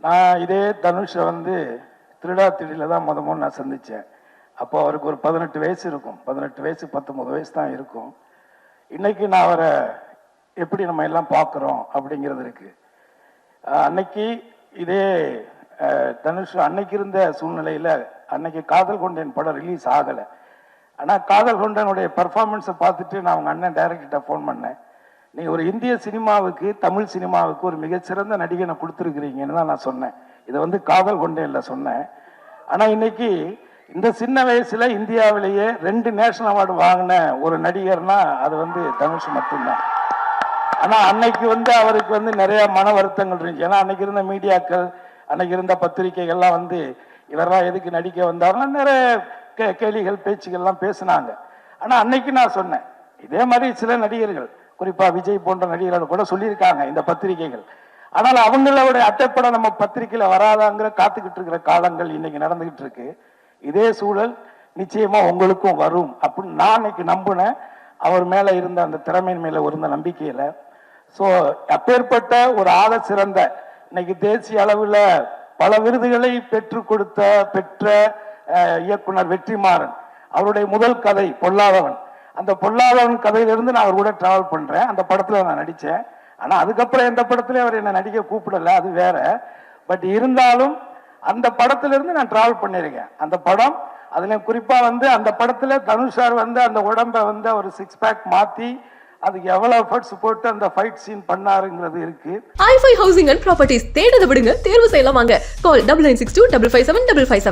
நான் இதே தனுஷை வந்து திருடாத்திரியில் தான் முதல்ல நான் சந்தித்தேன். அப்போ அவருக்கு ஒரு 18 வயசு இருக்கும், 18 வயசு 19 வயசு தான் இருக்கும். இன்னைக்கு நான் அவரை எப்படி நம்ம எல்லாம் பார்க்குறோம் அப்படிங்கிறது இருக்கு. அன்னைக்கு இதே தனுஷ் அன்னைக்கு இருந்த சூழ்நிலையில் அன்னைக்கு காதல் கொண்டேன் படம் ரிலீஸ் ஆகலை. ஆனால் காதல் கொண்டனுடைய பர்ஃபார்மன்ஸை பார்த்துட்டு நான் அவங்க அண்ணன் டைரக்டர்கிட்ட ஃபோன் பண்ணேன். நீங்கள் ஒரு இந்திய சினிமாவுக்கு தமிழ் சினிமாவுக்கு ஒரு மிகச்சிறந்த நடிகனை கொடுத்துருக்குறீங்கன்னு தான் நான் சொன்னேன். இதை வந்து காதல் கொண்டேன்ல சொன்னேன். ஆனால் இன்னைக்கு இந்த சின்ன வயசுல இந்தியாவிலேயே 2 நேஷனல் அவார்டு வாங்கின ஒரு நடிகர்னா அது வந்து தனுஷ் மட்டும்தான். ஆனால் அன்னைக்கு வந்து அவருக்கு வந்து நிறைய மன வருத்தங்கள் இருந்துச்சு. ஏன்னா அன்னைக்கு இருந்த மீடியாக்கள், அன்னைக்கு இருந்த பத்திரிகைகள்லாம் வந்து இவரெல்லாம் எதுக்கு நடிக்க வந்தாருன்னா நிறைய கேலிகள் பேச்சுகள்லாம் பேசினாங்க. ஆனால் அன்னைக்கு நான் சொன்னேன், இதே மாதிரி சில நடிகர்கள் குறிப்பா விஜய் போன்ற நடிகர்கள் கூட சொல்லியிருக்காங்க இந்த பத்திரிகைகள். ஆனால் அவங்களோட அட்டைப்படம் நம்ம பத்திரிகையில வராதாங்கிற காத்துக்கிட்டு இருக்கிற காலங்கள் இன்னைக்கு நடந்துகிட்டு இருக்கு. இதே சூழல் நிச்சயமா உங்களுக்கும் வரும் அப்படின்னு நான் இன்னைக்கு நம்பினேன். அவர் மேல இருந்த அந்த திறமையின் மேல இருந்த நம்பிக்கையில. ஸோ அப்பேற்பட்ட ஒரு ஆள சிறந்த இன்னைக்கு தேசிய அளவில் பல விருதுகளை பெற்ற இயக்குனர் வெற்றிமாறன் அவருடைய முதல் கதை பொல்லாதவன். அந்த பொல்லாதவன் கதையிலிருந்து நான் அவர் கூட டிராவல் பண்றேன். அந்த படத்துல நான் நடிச்சேன். ஆனா அதுக்கப்புறம் எந்த படத்துல அவர் என்ன நடிக்க கூப்பிடல, அது வேற. பட் இருந்தாலும் அந்த படத்திலிருந்து நான் டிராவல் பண்ணியிருக்கேன். அந்த படம் அதுல குறிப்பா வந்து அந்த படத்துல தனுஷார் வந்து அந்த உடம்பை வந்து ஒரு 6 பேக் மாத்தி அதுக்கு எவ்வளவு எஃபர்ட்ஸ் போட்டு அந்த ஃபைட் சீன் பண்ணாருங்கிறது இருக்கு. i5 ஹவுசிங் அண்ட் ப்ராப்பர்ட்டிஸ் தேடுது விடுங்க, தேர்வு செய்யலாம் வாங்க. கால் 9962557557.